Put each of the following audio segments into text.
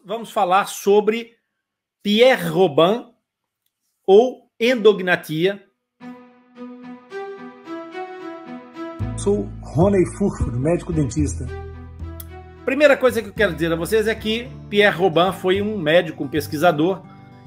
vamos falar sobre Pierre Robin ou endognatia. Sou Rony Furfur, médico dentista. Primeira coisa que eu quero dizer a vocês é que Pierre Robin foi um médico, um pesquisador,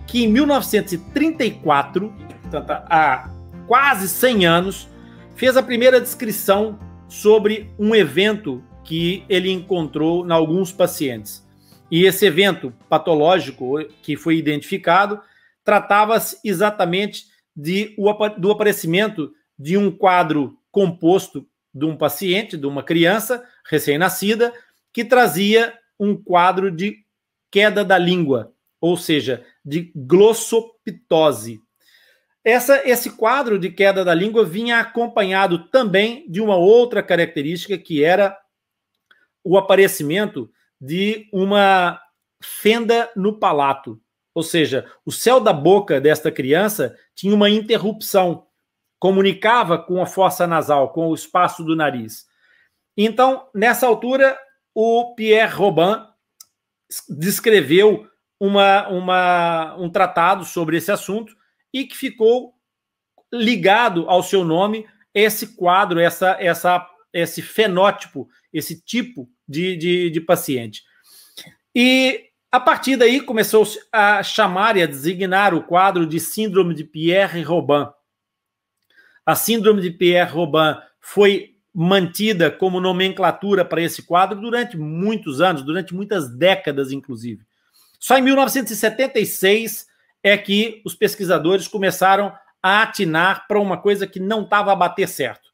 que em 1934, portanto, há quase 100 anos, fez a primeira descrição sobre um evento que ele encontrou em alguns pacientes. E esse evento patológico que foi identificado tratava-se exatamente do aparecimento de um quadro composto de um paciente, de uma criança recém-nascida, que trazia um quadro de queda da língua, ou seja, de glossoptose. Esse quadro de queda da língua vinha acompanhado também de uma outra característica, que era o aparecimento de uma fenda no palato, ou seja, o céu da boca desta criança tinha uma interrupção, comunicava com a fossa nasal, com o espaço do nariz. Então, nessa altura, o Pierre Robin descreveu um tratado sobre esse assunto e que ficou ligado ao seu nome esse quadro, esse fenótipo, esse tipo de paciente. E a partir daí começou a chamar e a designar o quadro de Síndrome de Pierre Robin. A Síndrome de Pierre Robin foi mantida como nomenclatura para esse quadro durante muitos anos, durante muitas décadas, inclusive. Só em 1976 é que os pesquisadores começaram a atinar para uma coisa que não estava a bater certo.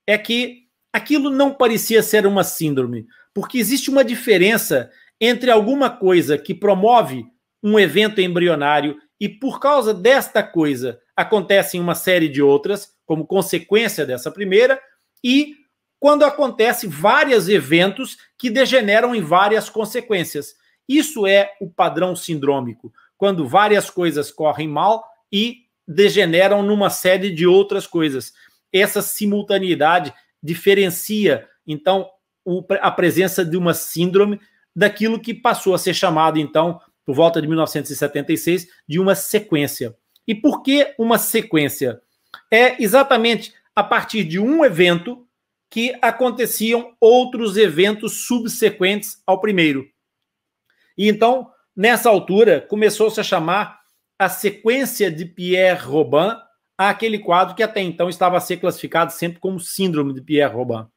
É que aquilo não parecia ser uma síndrome, porque existe uma diferença entre alguma coisa que promove um evento embrionário e, por causa desta coisa, acontecem uma série de outras, como consequência dessa primeira, e quando acontecem vários eventos que degeneram em várias consequências. Isso é o padrão sindrômico, quando várias coisas correm mal e degeneram numa série de outras coisas. Essa simultaneidade diferencia, então, a presença de uma síndrome daquilo que passou a ser chamado, então, por volta de 1976, de uma sequência. E por que uma sequência? É exatamente a partir de um evento que aconteciam outros eventos subsequentes ao primeiro. E então, nessa altura, começou-se a chamar a sequência de Pierre Robin àquele quadro que até então estava a ser classificado sempre como síndrome de Pierre Robin.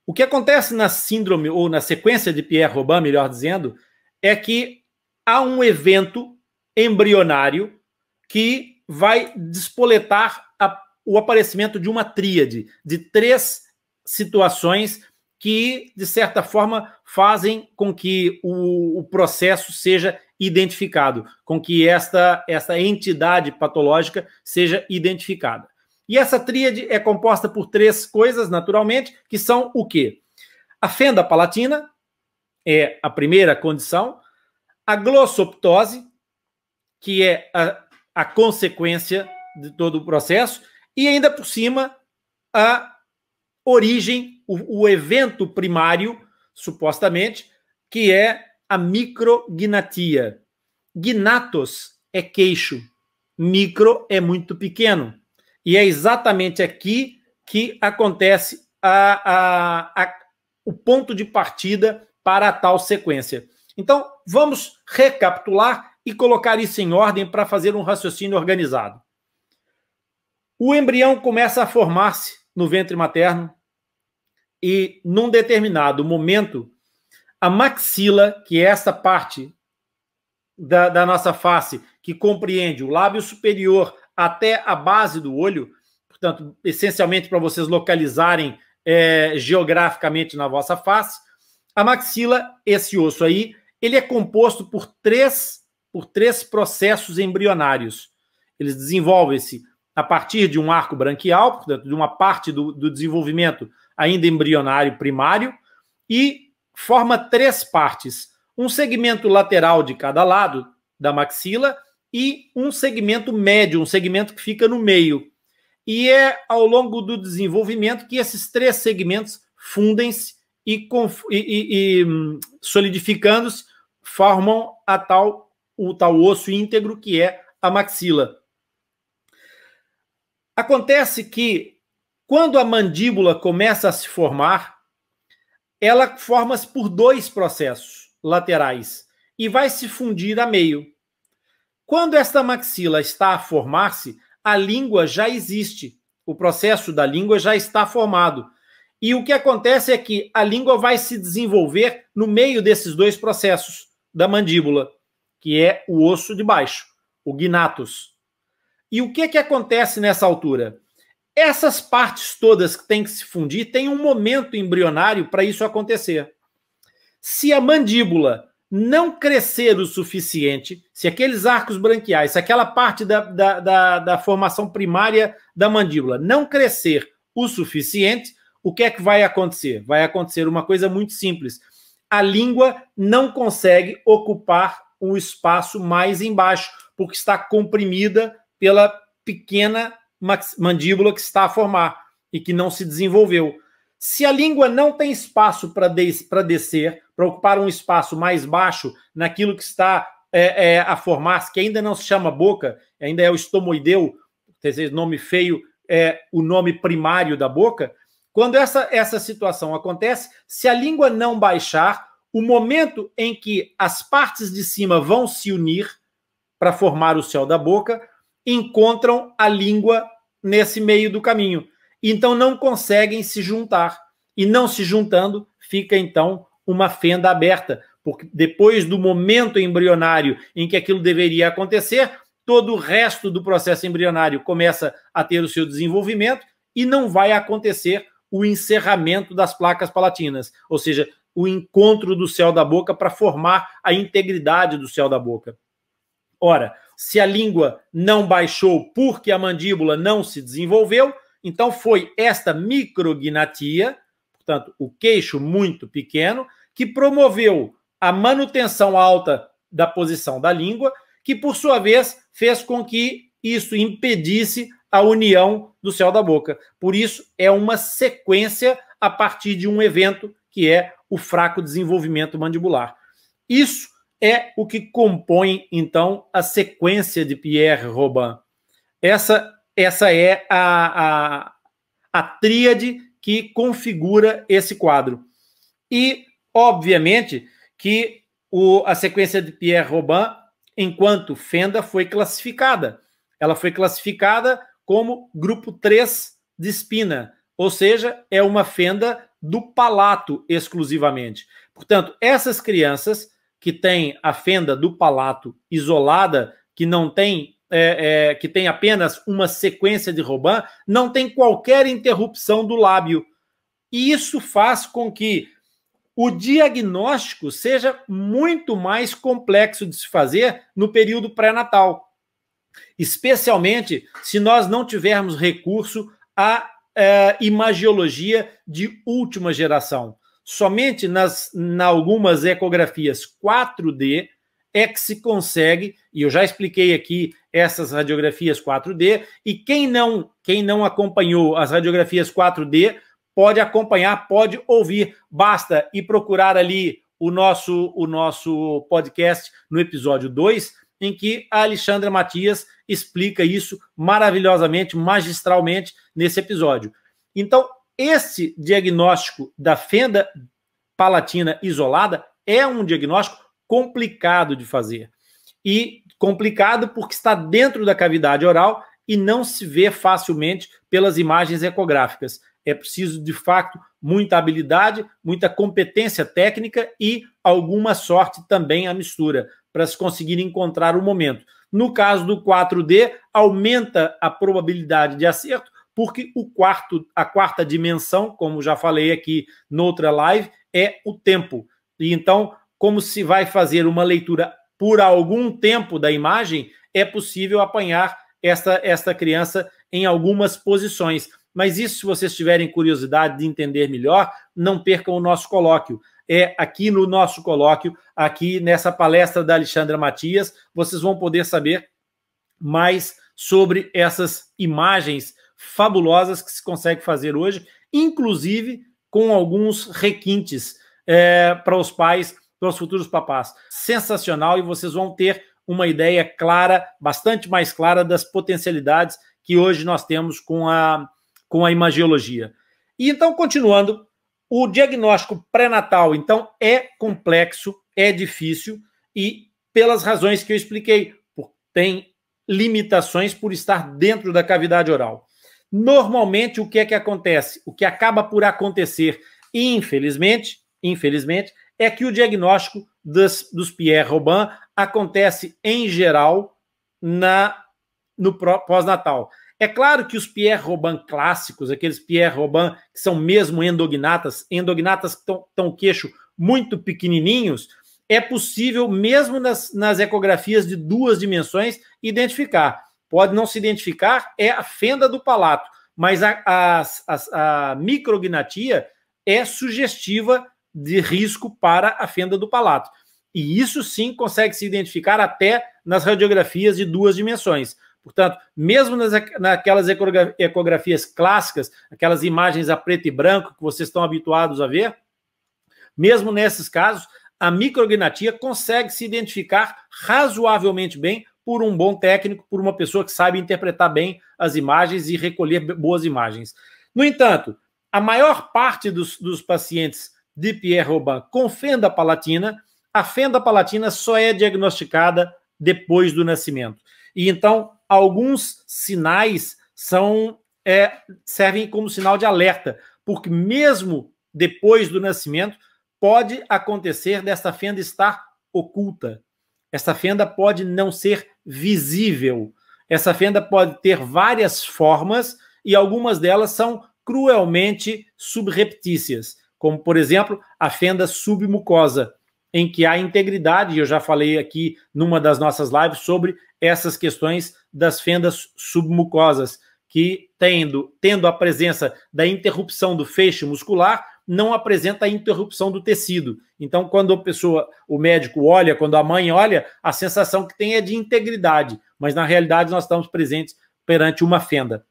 O que acontece na síndrome, ou na sequência de Pierre Robin, melhor dizendo, é que há um evento embrionário que vai despoletar o aparecimento de uma tríade, de 3 situações que, de certa forma, fazem com que o processo seja identificado, com que esta entidade patológica seja identificada. E essa tríade é composta por 3 coisas, naturalmente, que são o quê? A fenda palatina é a primeira condição, a glossoptose, que é a consequência de todo o processo, e ainda por cima a origem, o evento primário, supostamente, que é a micrognatia. Gnatos é queixo, micro é muito pequeno. E é exatamente aqui que acontece o ponto de partida para a tal sequência. Então, vamos recapitular e colocar isso em ordem para fazer um raciocínio organizado. O embrião começa a formar-se no ventre materno e, num determinado momento, a maxila, que é essa parte da nossa face que compreende o lábio superior até a base do olho, portanto, essencialmente para vocês localizarem geograficamente na vossa face, a maxila, esse osso aí, ele é composto por três processos embrionários. Eles desenvolvem-se a partir de um arco branquial, portanto, de uma parte do desenvolvimento ainda embrionário primário, e forma 3 partes. Um segmento lateral de cada lado da maxila e um segmento médio, um segmento que fica no meio. E é ao longo do desenvolvimento que esses 3 segmentos fundem-se e solidificando-se, formam o tal osso íntegro que é a maxila. Acontece que quando a mandíbula começa a se formar, ela forma-se por dois processos laterais e vai se fundir a meio. Quando esta maxila está a formar-se, a língua já existe, o processo da língua já está formado. E o que acontece é que a língua vai se desenvolver no meio desses dois processos da mandíbula, que é o osso de baixo, o gnathos. E o que acontece nessa altura? Essas partes todas que têm que se fundir têm um momento embrionário para isso acontecer. Se a mandíbula não crescer o suficiente, se aqueles arcos branquiais, se aquela parte da formação primária da mandíbula não crescer o suficiente, o que é que vai acontecer? Vai acontecer uma coisa muito simples. A língua não consegue ocupar um espaço mais embaixo, porque está comprimida pela pequena mandíbula que está a formar e que não se desenvolveu. Se a língua não tem espaço para descer, para ocupar um espaço mais baixo naquilo que está a formar-se, que ainda não se chama boca, ainda é o estomoideu, esse nome feio é o nome primário da boca. Quando essa situação acontece, se a língua não baixar, o momento em que as partes de cima vão se unir para formar o céu da boca, encontram a língua nesse meio do caminho. Então não conseguem se juntar. E não se juntando, fica então uma fenda aberta, porque depois do momento embrionário em que aquilo deveria acontecer, todo o resto do processo embrionário começa a ter o seu desenvolvimento e não vai acontecer o encerramento das placas palatinas, ou seja, o encontro do céu da boca para formar a integridade do céu da boca. Ora, se a língua não baixou porque a mandíbula não se desenvolveu, então foi esta micrognatia, portanto, o queixo muito pequeno, que promoveu a manutenção alta da posição da língua, que, por sua vez, fez com que isso impedisse a união do céu da boca. Por isso, é uma sequência a partir de um evento que é o fraco desenvolvimento mandibular. Isso é o que compõe, então, a sequência de Pierre Robin. Essa é a tríade que configura esse quadro. E, obviamente, que a sequência de Pierre Robin, enquanto fenda, foi classificada. Ela foi classificada como grupo 3 de espina, ou seja, é uma fenda do palato exclusivamente. Portanto, essas crianças que têm a fenda do palato isolada, que não tem, que tem apenas uma sequência de Robin, não tem qualquer interrupção do lábio. E isso faz com que o diagnóstico seja muito mais complexo de se fazer no período pré-natal, especialmente se nós não tivermos recurso à imagiologia de última geração. Somente algumas ecografias 4D é que se consegue, e eu já expliquei aqui essas radiografias 4D, e quem não acompanhou as radiografias 4D pode acompanhar, pode ouvir, basta ir procurar ali o nosso podcast no episódio 2, em que a Alexandra Matias explica isso maravilhosamente, magistralmente nesse episódio. Então, esse diagnóstico da fenda palatina isolada é um diagnóstico complicado de fazer. E complicado porque está dentro da cavidade oral e não se vê facilmente pelas imagens ecográficas. É preciso, de fato, muita habilidade, muita competência técnica e alguma sorte também à mistura, para se conseguir encontrar o momento. No caso do 4D, aumenta a probabilidade de acerto, porque a quarta dimensão, como já falei aqui noutra live, é o tempo. E então, como se vai fazer uma leitura por algum tempo da imagem, é possível apanhar esta criança em algumas posições. Mas isso, se vocês tiverem curiosidade de entender melhor, não percam o nosso colóquio. É aqui no nosso colóquio, aqui nessa palestra da Alexandra Matias, vocês vão poder saber mais sobre essas imagens fabulosas que se consegue fazer hoje, inclusive com alguns requintes para os pais para os futuros papás. Sensacional, e vocês vão ter uma ideia clara, bastante mais clara das potencialidades que hoje nós temos com a imagiologia. E então, continuando, o diagnóstico pré-natal, então, é complexo, é difícil, e pelas razões que eu expliquei, tem limitações por estar dentro da cavidade oral. Normalmente, o que é que acontece? O que acaba por acontecer, infelizmente, é que o diagnóstico dos Pierre-Robin acontece, em geral, no pós-natal. É claro que os Pierre-Robin clássicos, aqueles Pierre-Robin que são mesmo endognatas que estão o queixo muito pequenininhos, é possível, mesmo nas ecografias de 2 dimensões, identificar. Pode não se identificar, é a fenda do palato, mas a micrognatia é sugestiva de risco para a fenda do palato. E isso sim consegue se identificar até nas radiografias de 2 dimensões. Portanto, mesmo naquelas ecografias clássicas, aquelas imagens a preto e branco que vocês estão habituados a ver, mesmo nesses casos, a micrognatia consegue se identificar razoavelmente bem por um bom técnico, por uma pessoa que sabe interpretar bem as imagens e recolher boas imagens. No entanto, a maior parte dos pacientes de Pierre-Robin com fenda palatina, a fenda palatina só é diagnosticada depois do nascimento. E então, alguns sinais servem como sinal de alerta, porque mesmo depois do nascimento, pode acontecer dessa fenda estar oculta. Essa fenda pode não ser visível. Essa fenda pode ter várias formas e algumas delas são cruelmente subreptícias, como, por exemplo, a fenda submucosa, em que há integridade, e eu já falei aqui numa das nossas lives sobre essas questões das fendas submucosas, que tendo a presença da interrupção do feixe muscular, não apresenta a interrupção do tecido. Então, quando o médico olha, quando a mãe olha, a sensação que tem é de integridade, mas na realidade nós estamos presentes perante uma fenda.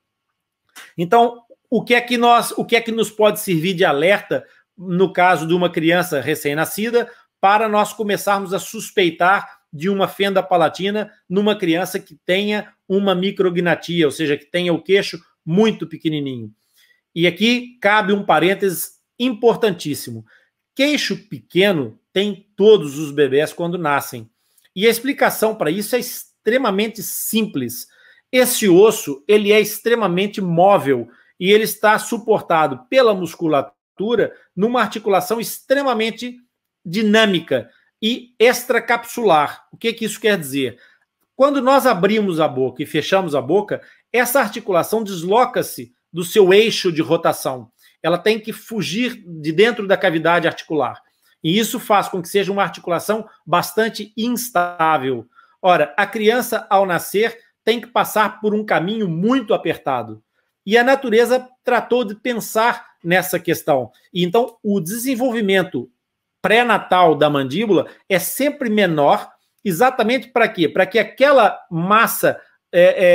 Então, o que é que nos pode servir de alerta no caso de uma criança recém-nascida para nós começarmos a suspeitar de uma fenda palatina numa criança que tenha uma micrognatia, ou seja, que tenha o queixo muito pequenininho? E aqui cabe um parênteses importantíssimo. Queixo pequeno tem todos os bebês quando nascem. E a explicação para isso é extremamente simples. Esse osso, ele é extremamente móvel e ele está suportado pela musculatura numa articulação extremamente dinâmica e extracapsular. O que isso quer dizer? Quando nós abrimos a boca e fechamos a boca, essa articulação desloca-se do seu eixo de rotação. Ela tem que fugir de dentro da cavidade articular. E isso faz com que seja uma articulação bastante instável. Ora, a criança, ao nascer, tem que passar por um caminho muito apertado. E a natureza tratou de pensar nessa questão. E então, o desenvolvimento pré-natal da mandíbula é sempre menor, exatamente para quê? Para que aquela massa,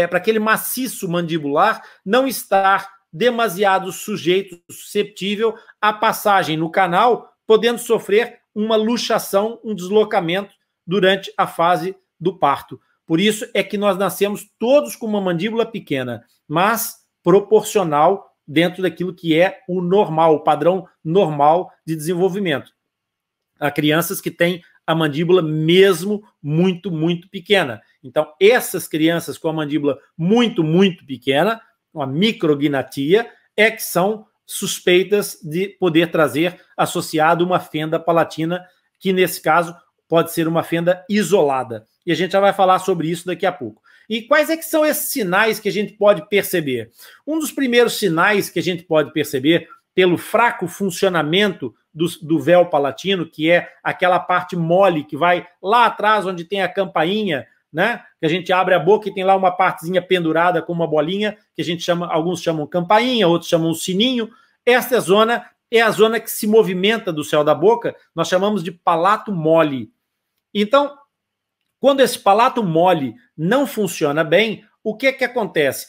para aquele maciço mandibular não estar demasiado sujeito, susceptível à passagem no canal, podendo sofrer uma luxação, um deslocamento durante a fase do parto. Por isso é que nós nascemos todos com uma mandíbula pequena, mas proporcional dentro daquilo que é o normal, o padrão normal de desenvolvimento. Há crianças que têm a mandíbula mesmo muito, muito pequena. Então, essas crianças com a mandíbula muito, muito pequena, uma micrognatia, é que são suspeitas de poder trazer associado uma fenda palatina, que nesse caso pode ser uma fenda isolada. E a gente já vai falar sobre isso daqui a pouco. E quais é que são esses sinais que a gente pode perceber? Um dos primeiros sinais que a gente pode perceber pelo fraco funcionamento do véu palatino, que é aquela parte mole que vai lá atrás onde tem a campainha, né? Que a gente abre a boca e tem lá uma partezinha pendurada com uma bolinha, que a gente chama, alguns chamam campainha, outros chamam sininho. Esta zona é a zona que se movimenta do céu da boca, nós chamamos de palato mole. Então, quando esse palato mole não funciona bem, o que é que acontece?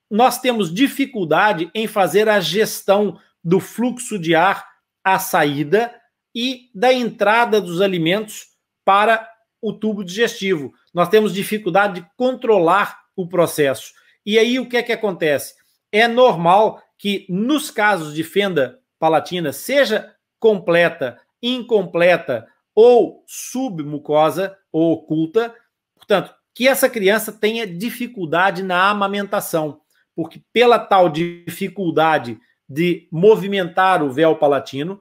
Nós temos dificuldade em fazer a gestão do fluxo de ar à saída e da entrada dos alimentos para o tubo digestivo. Nós temos dificuldade de controlar o processo. E aí o que é que acontece? É normal que nos casos de fenda palatina, seja completa, incompleta ou submucosa ou oculta, portanto, que essa criança tenha dificuldade na amamentação, porque pela tal dificuldade de movimentar o véu palatino,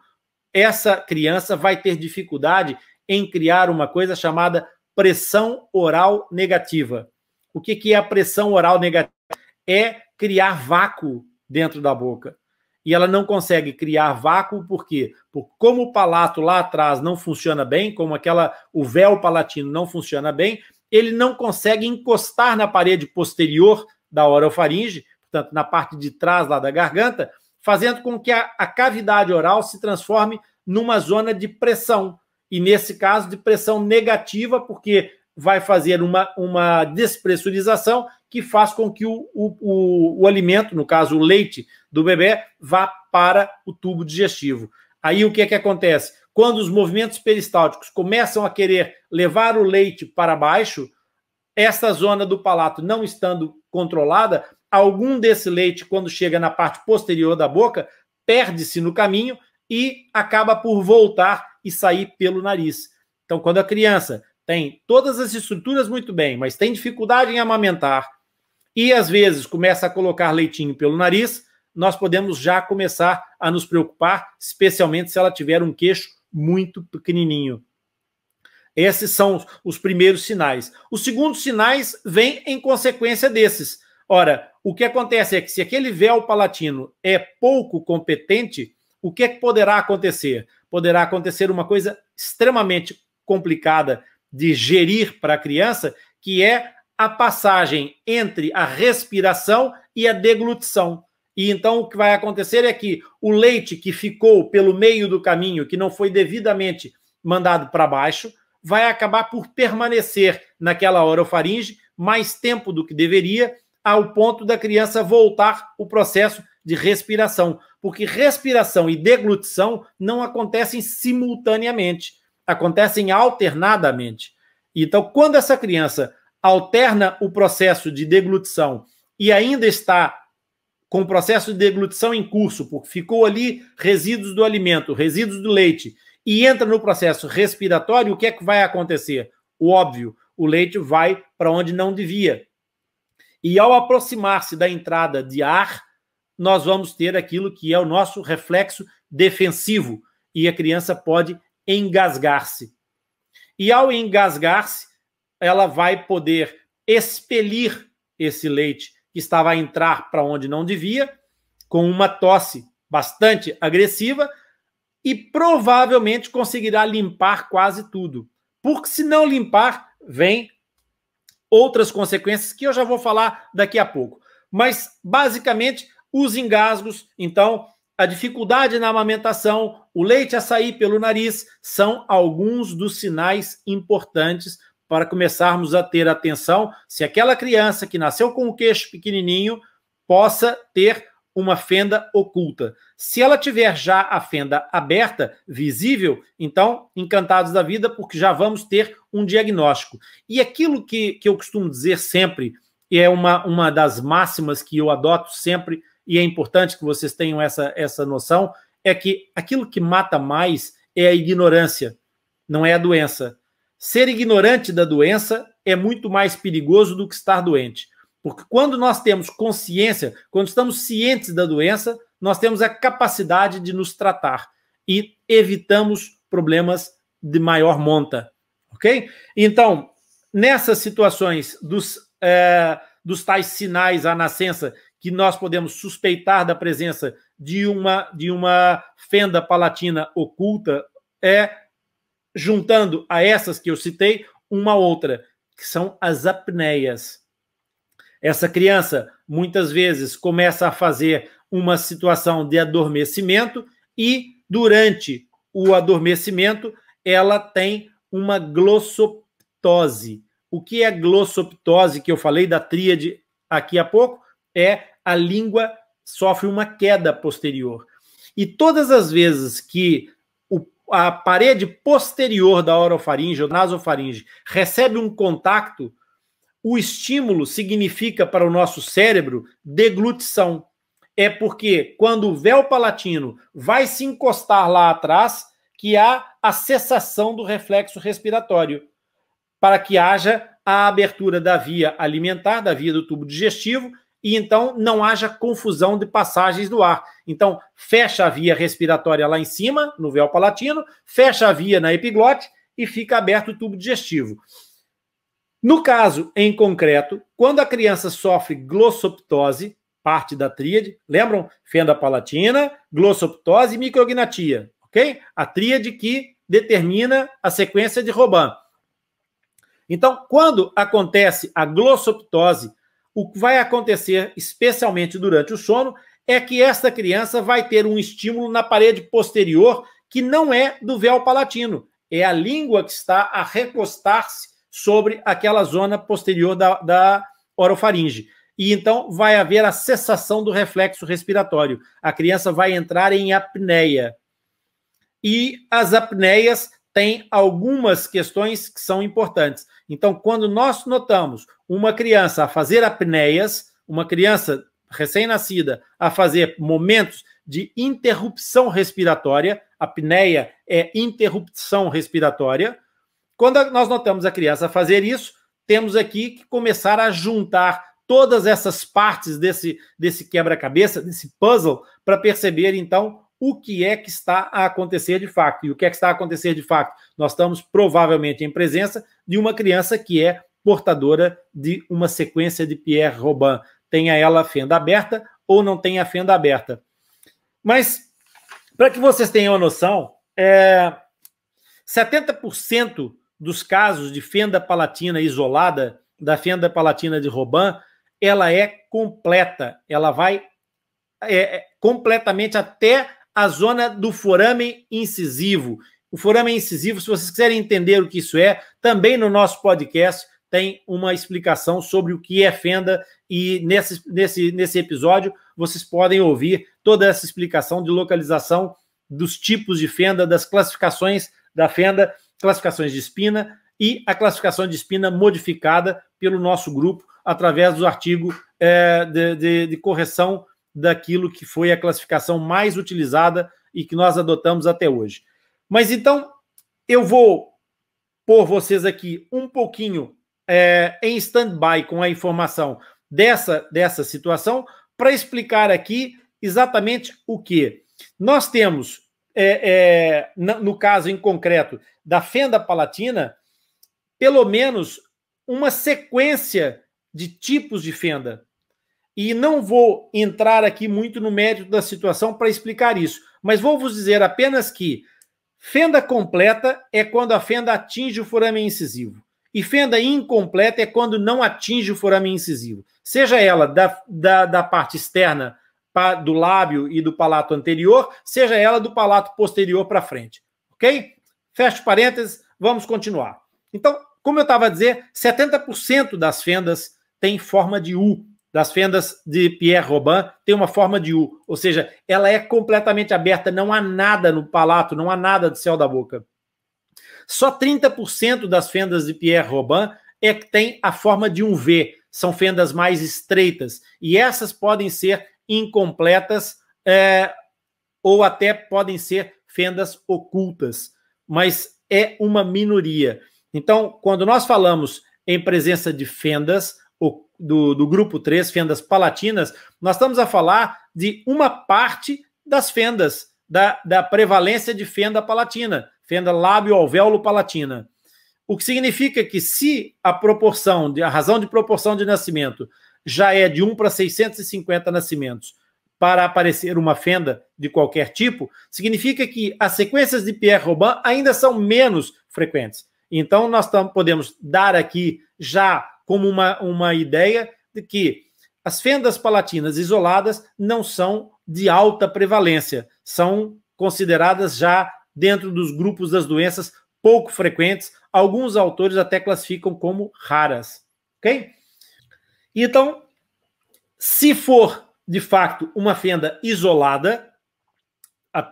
essa criança vai ter dificuldade em criar uma coisa chamada pressão oral negativa. O que é a pressão oral negativa? É criar vácuo dentro da boca. E ela não consegue criar vácuo, por quê? Porque como o palato lá atrás não funciona bem, como o véu palatino não funciona bem, ele não consegue encostar na parede posterior da orofaringe, portanto, na parte de trás lá da garganta, fazendo com que a cavidade oral se transforme numa zona de pressão. E, nesse caso, de pressão negativa, porque vai fazer uma despressurização que faz com que o alimento, no caso o leite do bebê, vá para o tubo digestivo. Aí o que é que acontece? Quando os movimentos peristálticos começam a querer levar o leite para baixo, essa zona do palato não estando controlada, algum desse leite, quando chega na parte posterior da boca, perde-se no caminho e acaba por voltar e sair pelo nariz. Então, quando a criança tem todas as estruturas muito bem, mas tem dificuldade em amamentar e, às vezes, começa a colocar leitinho pelo nariz, nós podemos já começar a nos preocupar, especialmente se ela tiver um queixo muito pequenininho. Esses são os primeiros sinais. Os segundos sinais vêm em consequência desses. Ora, o que acontece é que se aquele véu palatino é pouco competente, o que é que poderá acontecer? Poderá acontecer uma coisa extremamente complicada de gerir para a criança, que é a passagem entre a respiração e a deglutição. E então o que vai acontecer é que o leite que ficou pelo meio do caminho, que não foi devidamente mandado para baixo, vai acabar por permanecer naquela orofaringe mais tempo do que deveria, ao ponto da criança voltar o processo de respiração. Porque respiração e deglutição não acontecem simultaneamente, acontecem alternadamente. Então, quando essa criança alterna o processo de deglutição e ainda está com o processo de deglutição em curso, porque ficou ali resíduos do alimento, resíduos do leite, e entra no processo respiratório, o que é que vai acontecer? O óbvio, o leite vai para onde não devia. E ao aproximar-se da entrada de ar, nós vamos ter aquilo que é o nosso reflexo defensivo, e a criança pode engasgar-se. E ao engasgar-se, ela vai poder expelir esse leite que estava a entrar para onde não devia, com uma tosse bastante agressiva, e provavelmente conseguirá limpar quase tudo. Porque se não limpar, vem outras consequências que eu já vou falar daqui a pouco. Mas, basicamente, os engasgos, então, a dificuldade na amamentação, o leite a sair pelo nariz, são alguns dos sinais importantes para começarmos a ter atenção se aquela criança que nasceu com o queixo pequenininho possa ter uma fenda oculta. Se ela tiver já a fenda aberta, visível, então, encantados da vida, porque já vamos ter um diagnóstico. E aquilo que eu costumo dizer sempre, e é uma das máximas que eu adoto sempre, e é importante que vocês tenham essa noção, é que aquilo que mata mais é a ignorância, não é a doença. Ser ignorante da doença é muito mais perigoso do que estar doente. Porque quando nós temos consciência, quando estamos cientes da doença, nós temos a capacidade de nos tratar e evitamos problemas de maior monta, ok? Então, nessas situações dos tais sinais à nascença que nós podemos suspeitar da presença de uma fenda palatina oculta, juntando a essas que eu citei, uma outra, que são as apneias. Essa criança, muitas vezes, começa a fazer uma situação de adormecimento e, durante o adormecimento, ela tem uma glossoptose. O que é glossoptose, que eu falei da tríade aqui a pouco? É a língua sofre uma queda posterior. E todas as vezes que a parede posterior da orofaringe ou nasofaringe recebe um contato, o estímulo significa para o nosso cérebro deglutição. É porque quando o véu palatino vai se encostar lá atrás, que há a cessação do reflexo respiratório, para que haja a abertura da via alimentar, da via do tubo digestivo, e então não haja confusão de passagens do ar. Então, fecha a via respiratória lá em cima, no véu palatino, fecha a via na epiglote e fica aberto o tubo digestivo. No caso, em concreto, quando a criança sofre glossoptose, parte da tríade, lembram? Fenda palatina, glossoptose e micrognatia, ok? A tríade que determina a sequência de Robin. Então, quando acontece a glossoptose, o que vai acontecer, especialmente durante o sono, é que esta criança vai ter um estímulo na parede posterior que não é do véu palatino. É a língua que está a recostar-se sobre aquela zona posterior da orofaringe. E então vai haver a cessação do reflexo respiratório. A criança vai entrar em apneia. E as apneias têm algumas questões que são importantes. Então, quando nós notamos uma criança a fazer apneias, uma criança recém-nascida a fazer momentos de interrupção respiratória, apneia é interrupção respiratória, quando nós notamos a criança fazer isso, temos aqui que começar a juntar todas essas partes desse quebra-cabeça, desse puzzle, para perceber, então, o que é que está a acontecer de fato. E o que é que está a acontecer de fato? Nós estamos provavelmente em presença de uma criança que é portadora de uma sequência de Pierre-Robin, tenha ela a fenda aberta ou não tenha a fenda aberta. Mas, para que vocês tenham a noção, 70% dos casos de fenda palatina isolada, da fenda palatina de Robin, ela é completa, ela vai completamente até a zona do foramen incisivo. O foramen incisivo, se vocês quiserem entender o que isso é, também no nosso podcast tem uma explicação sobre o que é fenda, e nesse episódio vocês podem ouvir toda essa explicação de localização dos tipos de fenda, das classificações da fenda, classificações de espina e a classificação de espina modificada pelo nosso grupo através do artigo de correção daquilo que foi a classificação mais utilizada e que nós adotamos até hoje. Mas então, eu vou pôr vocês aqui um pouquinho em stand-by com a informação dessa situação para explicar aqui exatamente o que. Nós temos, no caso em concreto da fenda palatina, pelo menos uma sequência de tipos de fenda. E não vou entrar aqui muito no mérito da situação para explicar isso, mas vou vos dizer apenas que fenda completa é quando a fenda atinge o foramen incisivo. E fenda incompleta é quando não atinge o foramen incisivo. Seja ela da parte externa do lábio e do palato anterior, seja ela do palato posterior para frente. Ok? Fecho parênteses, vamos continuar. Então, como eu estava a dizer, 70% das fendas têm forma de U. Das fendas de Pierre-Robin tem uma forma de U, ou seja, ela é completamente aberta, não há nada no palato, não há nada do céu da boca. Só 30% das fendas de Pierre-Robin é que tem a forma de um V, são fendas mais estreitas, e essas podem ser incompletas ou até podem ser fendas ocultas, mas é uma minoria. Então, quando nós falamos em presença de fendas do grupo 3, fendas palatinas, nós estamos a falar de uma parte das fendas, da prevalência de fenda palatina, fenda lábio-alvéolo palatina. O que significa que se a razão de proporção de nascimento já é de 1 para 650 nascimentos para aparecer uma fenda de qualquer tipo, significa que as sequências de Pierre-Robin ainda são menos frequentes. Então, nós podemos dar aqui já como uma ideia de que as fendas palatinas isoladas não são de alta prevalência, são consideradas já dentro dos grupos das doenças pouco frequentes, alguns autores até classificam como raras, ok? Então, se for, de fato, uma fenda isolada,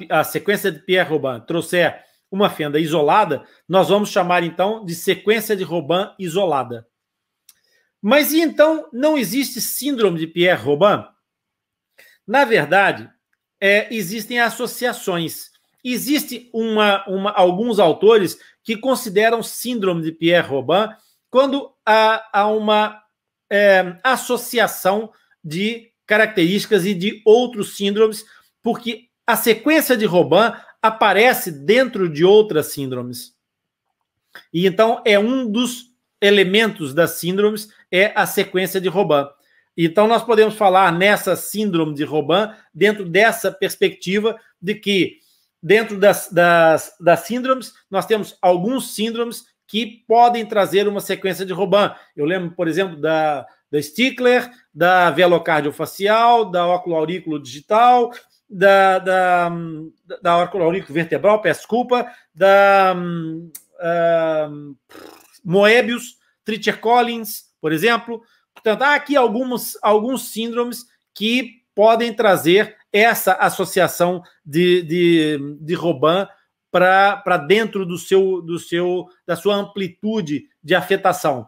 a sequência de Pierre-Robin trouxer uma fenda isolada, nós vamos chamar, então, de sequência de Robin isolada. Mas e então não existe síndrome de Pierre-Robin? Na verdade, existem associações. Existem alguns autores que consideram síndrome de Pierre-Robin quando há uma associação de características e de outros síndromes, porque a sequência de Robin aparece dentro de outras síndromes. E então é um dos elementos das síndromes, é a sequência de Robin. Então nós podemos falar nessa síndrome de Robin dentro dessa perspectiva de que dentro das síndromes nós temos alguns síndromes que podem trazer uma sequência de Robin. Eu lembro, por exemplo, da Stickler, da velocardiofacial, da óculo-aurículo digital, da óculo-aurículo vertebral, peço desculpa, da Moebius, Treacher-Collins, por exemplo. Portanto, há aqui alguns síndromes que podem trazer essa associação de Robin para dentro da sua amplitude de afetação.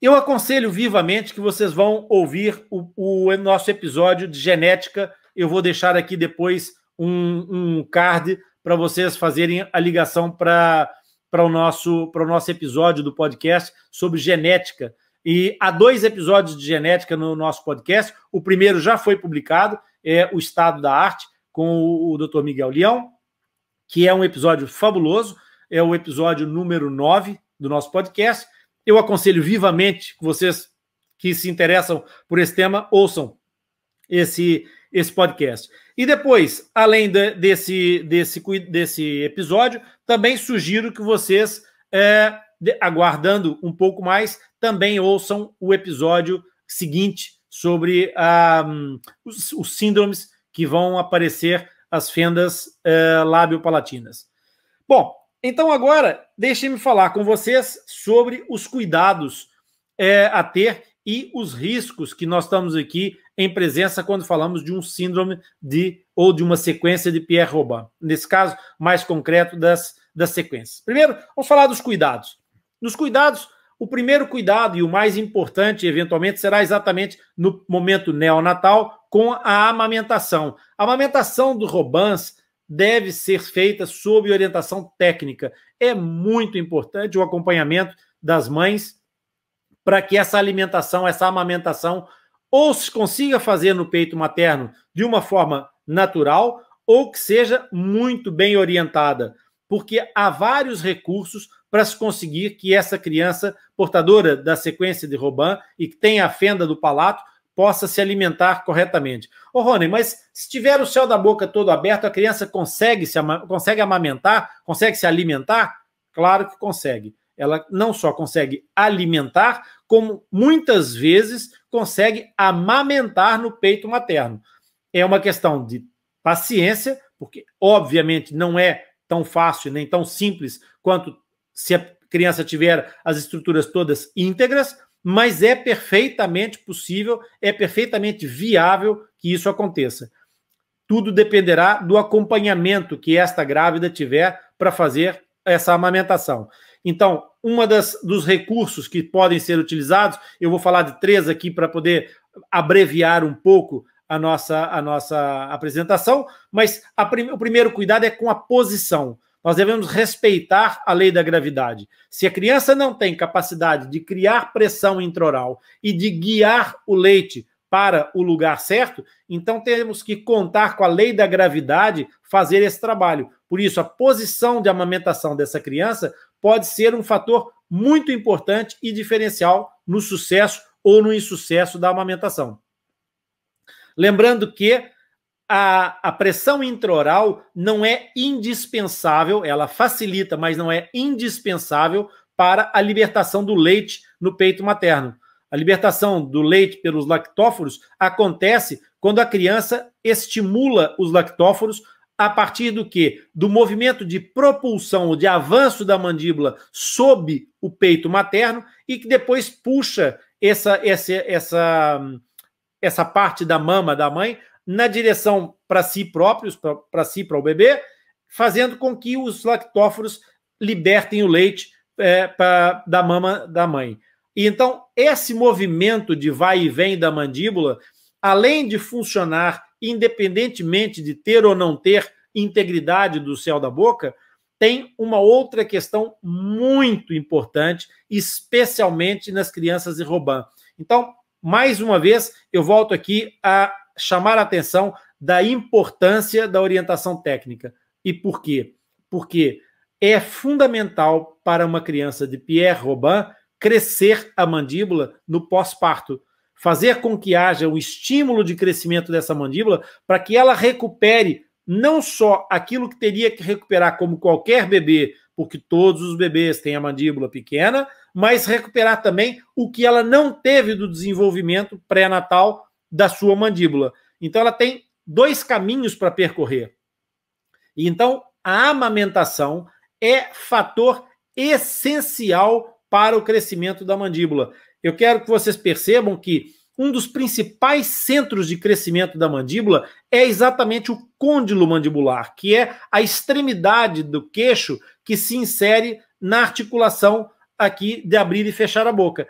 Eu aconselho vivamente que vocês vão ouvir o nosso episódio de genética. Eu vou deixar aqui depois um card para vocês fazerem a ligação para o nosso episódio do podcast sobre genética. E há 2 episódios de genética no nosso podcast. O primeiro já foi publicado, é O Estado da Arte, com o Dr. Miguel Leão, que é um episódio fabuloso, é o episódio número 9 do nosso podcast. Eu aconselho vivamente que vocês que se interessam por esse tema ouçam esse podcast. E depois, além desse episódio, também sugiro que vocês, aguardando um pouco mais, também ouçam o episódio seguinte sobre os síndromes que vão aparecer as fendas lábio-palatinas. Bom, então agora deixem-me falar com vocês sobre os cuidados a ter e os riscos que nós estamos aqui em presença quando falamos de um síndrome ou de uma sequência de Pierre-Robin. Nesse caso, mais concreto das sequências. Primeiro, vamos falar dos cuidados. Nos cuidados, o primeiro cuidado e o mais importante, eventualmente, será exatamente no momento neonatal com a amamentação. A amamentação do Robins deve ser feita sob orientação técnica. É muito importante o acompanhamento das mães para que essa amamentação, ou se consiga fazer no peito materno de uma forma natural, ou que seja muito bem orientada, porque há vários recursos para se conseguir que essa criança portadora da sequência de Robin e que tenha a fenda do palato possa se alimentar corretamente. Ô, Rony, mas se tiver o céu da boca todo aberto, a criança consegue amamentar? Consegue se alimentar? Claro que consegue. Ela não só consegue alimentar, como muitas vezes consegue amamentar no peito materno. É uma questão de paciência, porque obviamente não é tão fácil nem tão simples quanto se a criança tiver as estruturas todas íntegras, mas é perfeitamente possível, é perfeitamente viável que isso aconteça. Tudo dependerá do acompanhamento que esta grávida tiver para fazer essa amamentação. Então, dos recursos que podem ser utilizados, eu vou falar de 3 aqui para poder abreviar um pouco a nossa apresentação, mas o primeiro cuidado é com a posição. Nós devemos respeitar a lei da gravidade. Se a criança não tem capacidade de criar pressão intraoral e de guiar o leite para o lugar certo, então temos que contar com a lei da gravidade fazer esse trabalho. Por isso, a posição de amamentação dessa criança pode ser um fator muito importante e diferencial no sucesso ou no insucesso da amamentação. Lembrando que a pressão intraoral não é indispensável, ela facilita, mas não é indispensável para a libertação do leite no peito materno. A libertação do leite pelos lactóforos acontece quando a criança estimula os lactóforos a partir do quê? Do movimento de propulsão ou de avanço da mandíbula sob o peito materno e que depois puxa essa parte da mama da mãe na direção para si próprios, para o bebê, fazendo com que os lactóforos libertem o leite da mama da mãe. E então, esse movimento de vai e vem da mandíbula, além de funcionar independentemente de ter ou não ter integridade do céu da boca, tem uma outra questão muito importante, especialmente nas crianças de Robin. Então, mais uma vez, eu volto aqui a chamar a atenção da importância da orientação técnica. E por quê? Porque é fundamental para uma criança de Pierre Robin crescer a mandíbula no pós-parto, fazer com que haja um estímulo de crescimento dessa mandíbula para que ela recupere não só aquilo que teria que recuperar como qualquer bebê, porque todos os bebês têm a mandíbula pequena, mas recuperar também o que ela não teve do desenvolvimento pré-natal da sua mandíbula. Então, ela tem 2 caminhos para percorrer. E então, a amamentação é fator essencial para o crescimento da mandíbula. Eu quero que vocês percebam que um dos principais centros de crescimento da mandíbula é exatamente o côndilo mandibular, que é a extremidade do queixo que se insere na articulação aqui de abrir e fechar a boca.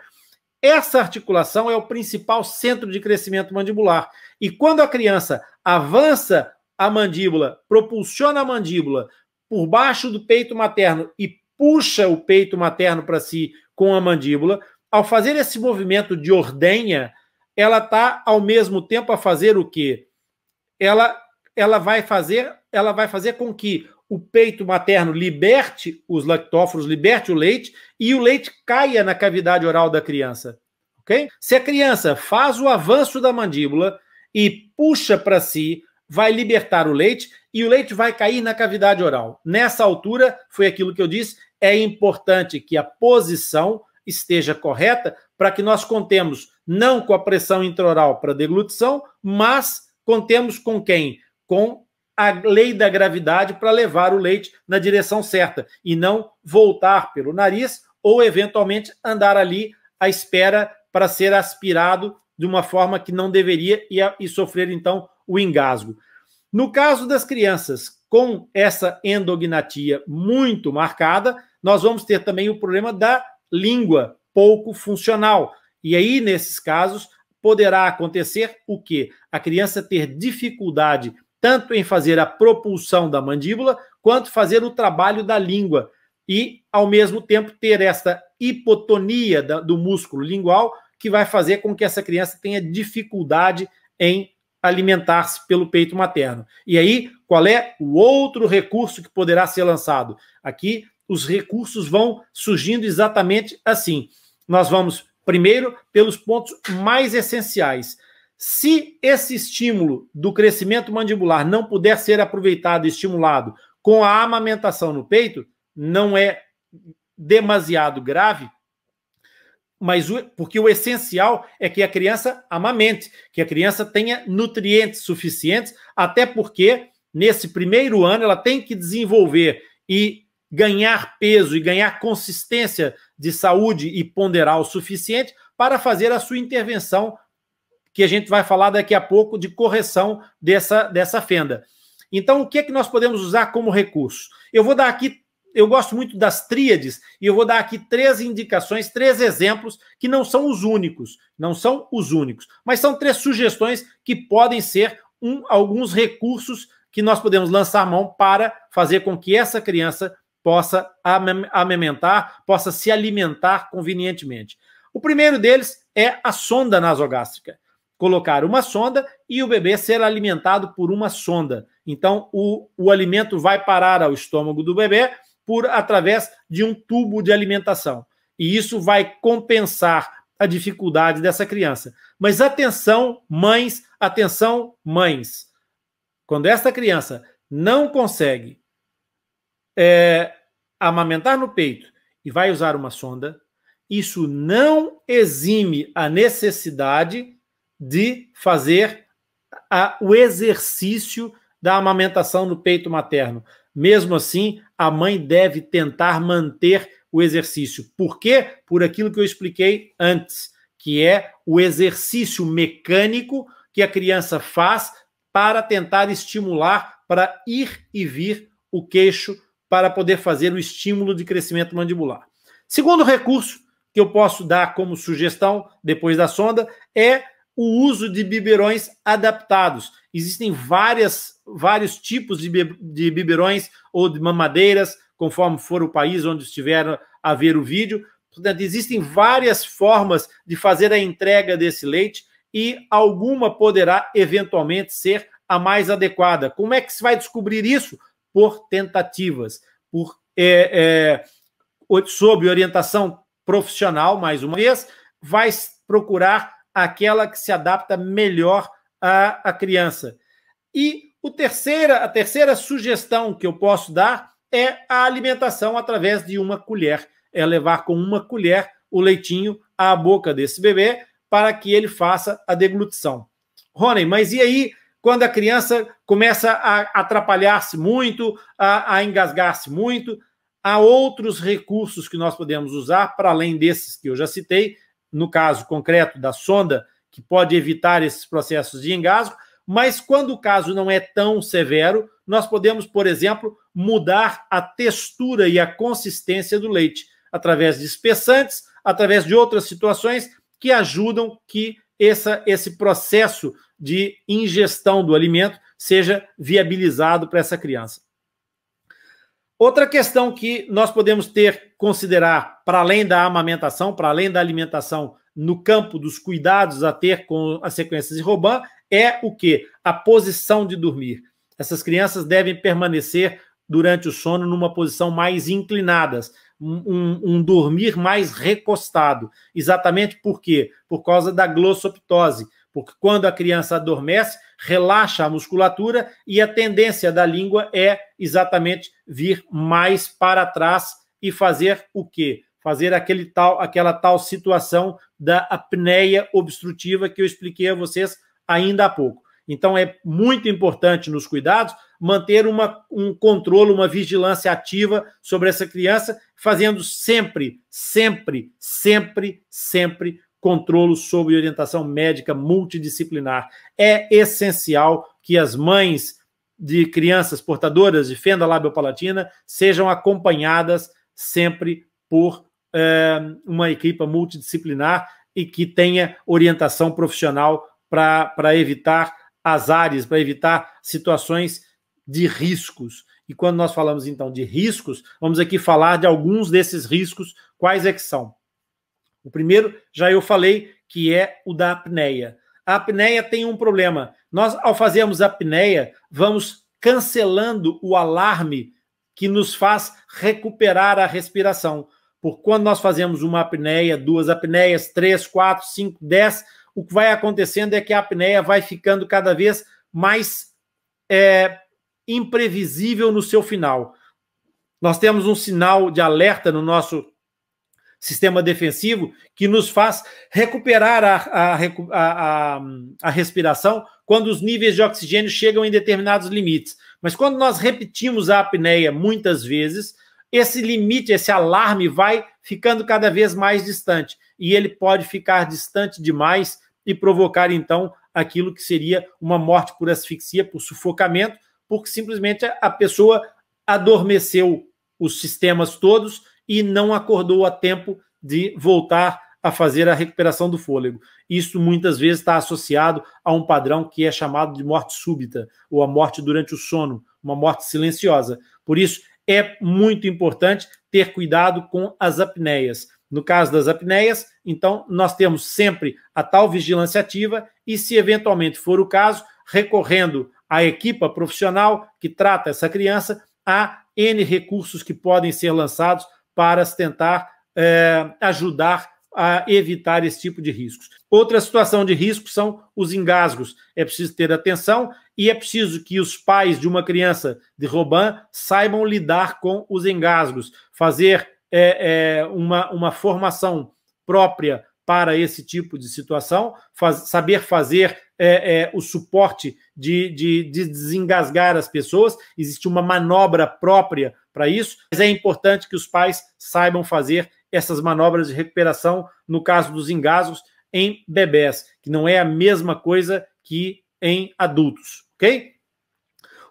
Essa articulação é o principal centro de crescimento mandibular. E quando a criança avança a mandíbula, propulsiona a mandíbula por baixo do peito materno e puxa o peito materno para si com a mandíbula, ao fazer esse movimento de ordenha, ela está ao mesmo tempo a fazer o quê? Ela vai fazer com que o peito materno liberte os lactóforos, liberte o leite e o leite caia na cavidade oral da criança. Okay? Se a criança faz o avanço da mandíbula e puxa para si, vai libertar o leite e o leite vai cair na cavidade oral. Nessa altura, foi aquilo que eu disse, é importante que a posição esteja correta para que nós contemos não com a pressão intraoral para deglutição, mas contemos com quem? Com a lei da gravidade para levar o leite na direção certa e não voltar pelo nariz ou, eventualmente, andar ali à espera para ser aspirado de uma forma que não deveria e sofrer, então, o engasgo. No caso das crianças com essa endognatia muito marcada, nós vamos ter também o problema da língua pouco funcional. E aí, nesses casos, poderá acontecer o quê? A criança ter dificuldade tanto em fazer a propulsão da mandíbula, quanto fazer o trabalho da língua. E, ao mesmo tempo, ter essa hipotonia do músculo lingual, que vai fazer com que essa criança tenha dificuldade em alimentar-se pelo peito materno. E aí, qual é o outro recurso que poderá ser lançado? Aqui, os recursos vão surgindo exatamente assim. Nós vamos, primeiro, pelos pontos mais essenciais. Se esse estímulo do crescimento mandibular não puder ser aproveitado e estimulado com a amamentação no peito, não é demasiado grave, mas porque o essencial é que a criança amamente, que a criança tenha nutrientes suficientes, até porque nesse primeiro ano ela tem que desenvolver e ganhar peso e ganhar consistência de saúde e ponderal suficiente para fazer a sua intervenção, que a gente vai falar daqui a pouco, de correção dessa fenda. Então, o que é que nós podemos usar como recurso? Eu vou dar aqui, eu gosto muito das tríades, e eu vou dar aqui 3 indicações, 3 exemplos, que não são os únicos, mas são 3 sugestões que podem ser alguns recursos que nós podemos lançar mão para fazer com que essa criança possa amamentar, possa se alimentar convenientemente. O primeiro deles é a sonda nasogástrica. Colocar uma sonda e o bebê ser alimentado por uma sonda. Então, o alimento vai parar ao estômago do bebê através de um tubo de alimentação. E isso vai compensar a dificuldade dessa criança. Mas atenção, mães, atenção, mães. Quando essa criança não consegue amamentar no peito e vai usar uma sonda, isso não exime a necessidade de fazer o exercício da amamentação no peito materno. Mesmo assim, a mãe deve tentar manter o exercício. Por quê? Por aquilo que eu expliquei antes, que é o exercício mecânico que a criança faz para tentar estimular para ir e vir o queixo para poder fazer o estímulo de crescimento mandibular. Segundo recurso que eu posso dar como sugestão, depois da sonda, é o uso de biberões adaptados. Existem vários tipos de biberões ou de mamadeiras, conforme for o país onde estiver a ver o vídeo. Portanto, existem várias formas de fazer a entrega desse leite e alguma poderá eventualmente ser a mais adequada. Como é que se vai descobrir isso? Por tentativas, sob orientação profissional, mais uma vez, vai procurar aquela que se adapta melhor à criança. E a terceira sugestão que eu posso dar é a alimentação através de uma colher. É levar com uma colher o leitinho à boca desse bebê para que ele faça a deglutição. Rony, mas e aí quando a criança começa a atrapalhar-se muito, a engasgar-se muito? Há outros recursos que nós podemos usar, para além desses que eu já citei, no caso concreto da sonda, que pode evitar esses processos de engasgo, mas quando o caso não é tão severo, nós podemos, por exemplo, mudar a textura e a consistência do leite, através de espessantes, através de outras situações que ajudam que esse processo de ingestão do alimento seja viabilizado para essa criança. Outra questão que nós podemos considerar, para além da amamentação, para além da alimentação, no campo dos cuidados a ter com as sequências de Robin, é o quê? A posição de dormir. Essas crianças devem permanecer durante o sono numa posição mais inclinadas, um dormir mais recostado. Exatamente por quê? Por causa da glossoptose. Porque quando a criança adormece, relaxa a musculatura e a tendência da língua é exatamente vir mais para trás e fazer o quê? Fazer aquela tal situação da apneia obstrutiva que eu expliquei a vocês ainda há pouco. Então, é muito importante nos cuidados manter um controle, uma vigilância ativa sobre essa criança, fazendo sempre controle sob orientação médica multidisciplinar. É essencial que as mães de crianças portadoras de fenda labiopalatina sejam acompanhadas sempre por uma equipe multidisciplinar e que tenha orientação profissional para evitar azares, para evitar situações de riscos. E quando nós falamos, então, de riscos, vamos aqui falar de alguns desses riscos. Quais é que são? O primeiro, já eu falei, que é o da apneia. A apneia tem um problema. Nós, ao fazermos a apneia, vamos cancelando o alarme que nos faz recuperar a respiração. Porque quando nós fazemos uma apneia, 2 apneias, 3, 4, 5, 10, o que vai acontecendo é que a apneia vai ficando cada vez mais imprevisível no seu final. Nós temos um sinal de alerta no nosso sistema defensivo que nos faz recuperar a respiração quando os níveis de oxigênio chegam em determinados limites. Mas quando nós repetimos a apneia muitas vezes, esse limite, esse alarme vai ficando cada vez mais distante e ele pode ficar distante demais e provocar, então, aquilo que seria uma morte por asfixia, por sufocamento, porque simplesmente a pessoa adormeceu os sistemas todos e não acordou a tempo de voltar a fazer a recuperação do fôlego. Isso muitas vezes está associado a um padrão que é chamado de morte súbita, ou a morte durante o sono, uma morte silenciosa. Por isso, é muito importante ter cuidado com as apneias. No caso das apneias, então, nós temos sempre a tal vigilância ativa e, se eventualmente for o caso, recorrendo à equipa profissional que trata essa criança, há N recursos que podem ser lançados para tentar ajudar a evitar esse tipo de riscos. Outra situação de risco são os engasgos. É preciso ter atenção e é preciso que os pais de uma criança de Robin saibam lidar com os engasgos, fazer uma formação própria para esse tipo de situação, saber fazer o suporte de desengasgar as pessoas. Existe uma manobra própria para isso, mas é importante que os pais saibam fazer essas manobras de recuperação, no caso dos engasgos, em bebés, que não é a mesma coisa que em adultos, ok?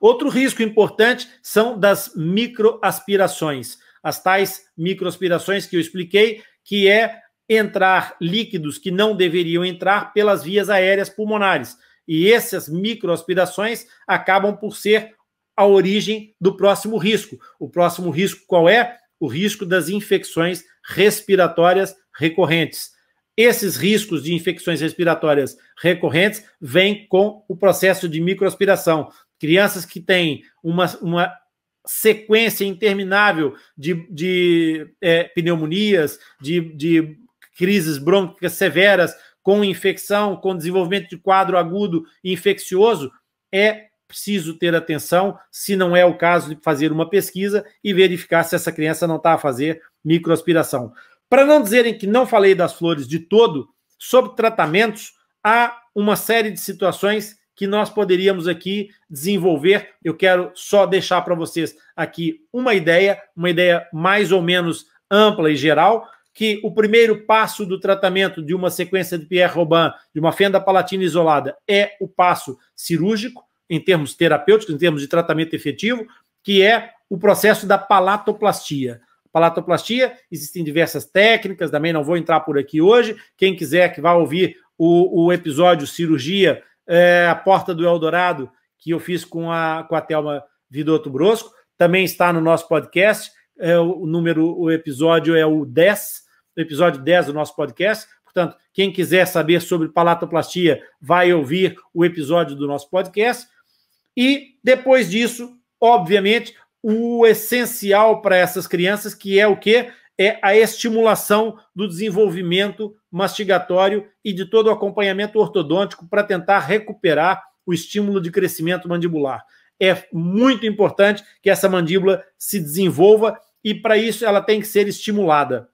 Outro risco importante são das microaspirações. As tais microaspirações que eu expliquei, que é entrar líquidos que não deveriam entrar pelas vias aéreas pulmonares. E essas microaspirações acabam por ser a origem do próximo risco. O próximo risco qual é? O risco das infecções respiratórias recorrentes. Esses riscos de infecções respiratórias recorrentes vêm com o processo de microaspiração. Crianças que têm uma sequência interminável de pneumonias, de crises brônquicas severas, com infecção, com desenvolvimento de quadro agudo infeccioso, é preciso ter atenção, se não é o caso de fazer uma pesquisa e verificar se essa criança não está a fazer microaspiração. Para não dizerem que não falei das flores de todo, sobre tratamentos, há uma série de situações que nós poderíamos aqui desenvolver. Eu quero só deixar para vocês aqui uma ideia mais ou menos ampla e geral, que o primeiro passo do tratamento de uma sequência de Pierre-Robin, de uma fenda palatina isolada, é o passo cirúrgico, em termos terapêuticos, em termos de tratamento efetivo, que é o processo da palatoplastia. Palatoplastia, existem diversas técnicas, também não vou entrar por aqui hoje. Quem quiser que vá ouvir o episódio Cirurgia, a Porta do Eldorado, que eu fiz com a Thelma Vidotto Brosco, também está no nosso podcast. O episódio é o 10, o episódio 10 do nosso podcast. Portanto, quem quiser saber sobre palatoplastia, vai ouvir o episódio do nosso podcast. E depois disso, obviamente, o essencial para essas crianças, que é o quê? É a estimulação do desenvolvimento mastigatório e de todo o acompanhamento ortodôntico para tentar recuperar o estímulo de crescimento mandibular. É muito importante que essa mandíbula se desenvolva e, para isso, ela tem que ser estimulada.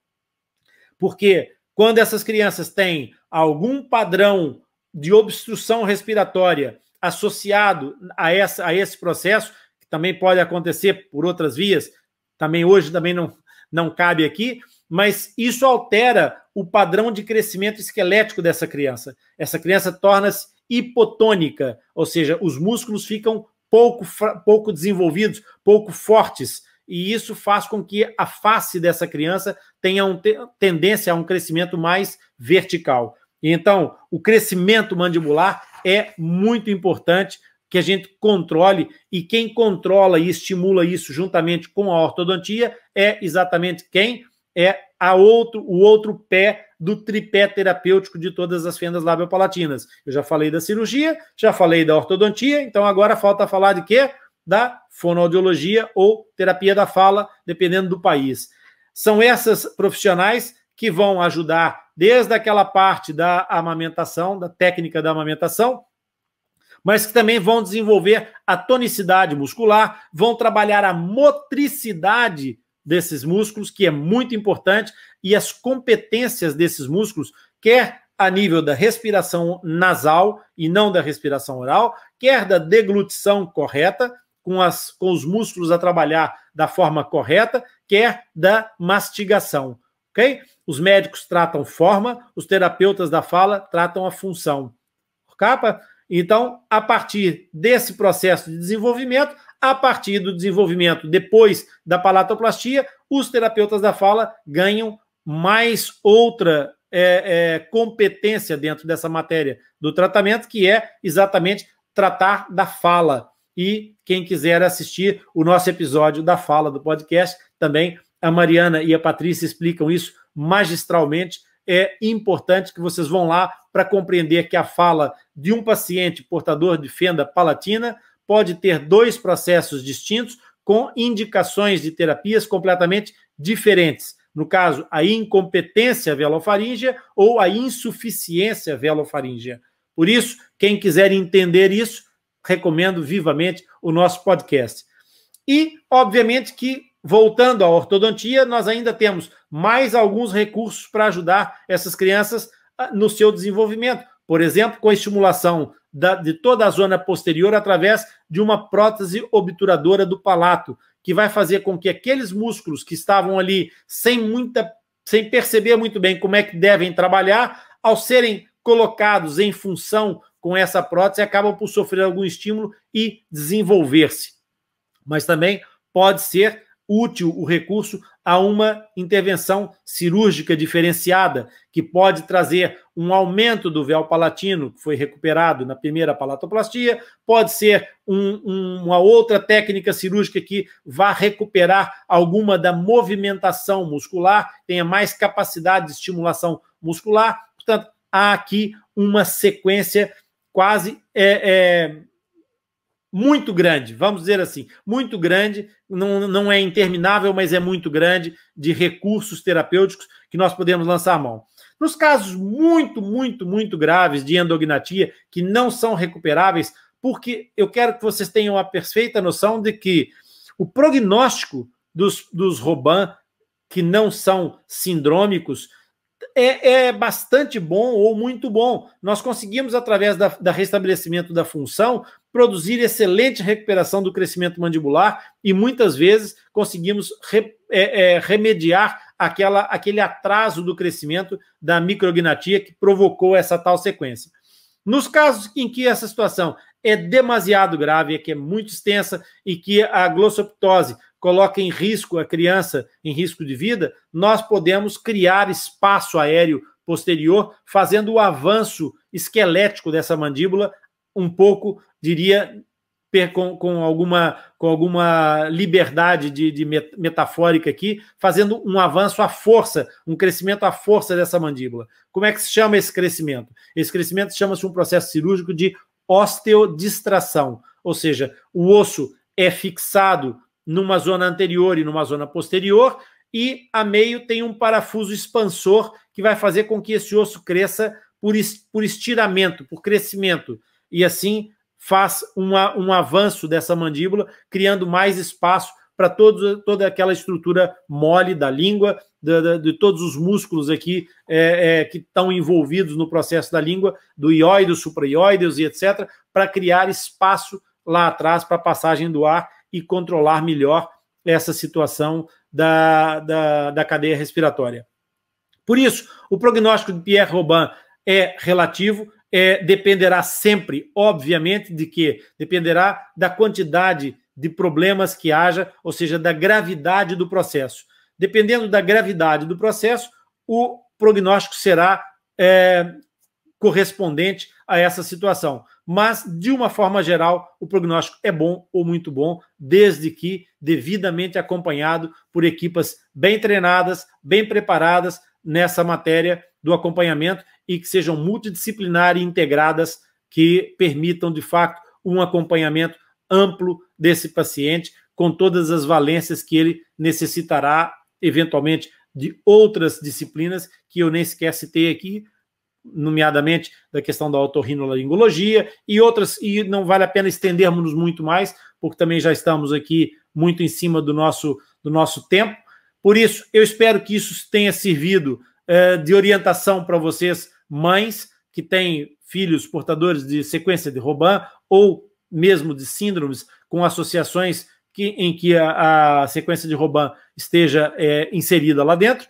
Porque quando essas crianças têm algum padrão de obstrução respiratória associado a esse processo, que também pode acontecer por outras vias, também hoje não cabe aqui, mas isso altera o padrão de crescimento esquelético dessa criança. Essa criança torna-se hipotônica, ou seja, os músculos ficam pouco desenvolvidos, pouco fortes, e isso faz com que a face dessa criança tenha tendência a um crescimento mais vertical. Então, o crescimento mandibular é muito importante que a gente controle, e quem controla e estimula isso juntamente com a ortodontia é exatamente quem? É o outro pé do tripé terapêutico de todas as fendas labiopalatinas. Eu já falei da cirurgia, já falei da ortodontia, então agora falta falar de quê? Da fonoaudiologia ou terapia da fala, dependendo do país. São essas profissionais que vão ajudar desde aquela parte da amamentação, da técnica da amamentação, mas que também vão desenvolver a tonicidade muscular, vão trabalhar a motricidade desses músculos, que é muito importante, e as competências desses músculos, quer a nível da respiração nasal e não da respiração oral, quer da deglutição correta, com os músculos a trabalhar da forma correta, quer da mastigação, ok? Os médicos tratam forma, os terapeutas da fala tratam a função. Capa? Então, a partir desse processo de desenvolvimento, a partir do desenvolvimento depois da palatoplastia, os terapeutas da fala ganham mais outra competência dentro dessa matéria do tratamento, que é exatamente tratar da fala. E quem quiser assistir o nosso episódio da fala do podcast, também a Mariana e a Patrícia explicam isso magistralmente. É importante que vocês vão lá para compreender que a fala de um paciente portador de fenda palatina pode ter dois processos distintos com indicações de terapias completamente diferentes. No caso, a incompetência velofaríngea ou a insuficiência velofaríngea. Por isso, quem quiser entender isso, recomendo vivamente o nosso podcast. E, obviamente, que, voltando à ortodontia, nós ainda temos mais alguns recursos para ajudar essas crianças no seu desenvolvimento. Por exemplo, com a estimulação de toda a zona posterior através de uma prótese obturadora do palato, que vai fazer com que aqueles músculos que estavam ali sem perceber muito bem como é que devem trabalhar, ao serem colocados em função com essa prótese acabam por sofrer algum estímulo e desenvolver-se. Mas também pode ser útil o recurso a uma intervenção cirúrgica diferenciada, que pode trazer um aumento do véu palatino, que foi recuperado na primeira palatoplastia, pode ser uma outra técnica cirúrgica que vá recuperar alguma da movimentação muscular, tenha mais capacidade de estimulação muscular. Portanto, há aqui uma sequência quase muito grande, vamos dizer assim, muito grande, não é interminável, mas é muito grande, de recursos terapêuticos que nós podemos lançar a mão. Nos casos muito graves de endognatia, que não são recuperáveis, porque eu quero que vocês tenham a perfeita noção de que o prognóstico dos Robin, que não são sindrômicos, é bastante bom ou muito bom. Nós conseguimos, através da restabelecimento da função, produzir excelente recuperação do crescimento mandibular e muitas vezes conseguimos remediar aquele atraso do crescimento da micrognatia que provocou essa tal sequência. Nos casos em que essa situação é demasiado grave, que é muito extensa e que a glossoptose coloca em risco a criança, em risco de vida, nós podemos criar espaço aéreo posterior, fazendo o avanço esquelético dessa mandíbula um pouco, diria, com alguma liberdade de metafórica aqui, fazendo um avanço à força, um crescimento à força dessa mandíbula. Como é que se chama esse crescimento? Esse crescimento chama-se um processo cirúrgico de osteodistração, ou seja, o osso é fixado numa zona anterior e numa zona posterior, e a meio tem um parafuso expansor que vai fazer com que esse osso cresça por estiramento, por crescimento, e assim faz um avanço dessa mandíbula, criando mais espaço para toda aquela estrutura mole da língua, de todos os músculos aqui que estão envolvidos no processo da língua, do ióideos, supraioideus e etc., para criar espaço lá atrás para a passagem do ar e controlar melhor essa situação da cadeia respiratória. Por isso, o prognóstico de Pierre Robin é relativo, dependerá sempre, obviamente, de que dependerá da quantidade de problemas que haja, ou seja, da gravidade do processo. Dependendo da gravidade do processo, o prognóstico será correspondente a essa situação. Mas, de uma forma geral, o prognóstico é bom ou muito bom, desde que devidamente acompanhado por equipas bem treinadas, bem preparadas nessa matéria do acompanhamento e que sejam multidisciplinar e integradas, que permitam, de fato, um acompanhamento amplo desse paciente, com todas as valências que ele necessitará, eventualmente, de outras disciplinas que eu nem sequer citei aqui, nomeadamente da questão da otorrinolaringologia e outras, e não vale a pena estendermos muito mais, porque também já estamos aqui muito em cima do nosso tempo. Por isso, eu espero que isso tenha servido de orientação para vocês, mães que têm filhos portadores de sequência de Robin ou mesmo de síndromes com associações em que a sequência de Robin esteja inserida lá dentro.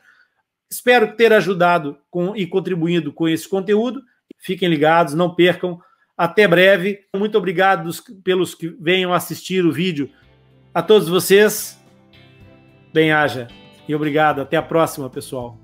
Espero ter ajudado e contribuído com esse conteúdo. Fiquem ligados, não percam. Até breve. Muito obrigado pelos que venham assistir o vídeo. A todos vocês, bem-haja. E obrigado. Até a próxima, pessoal.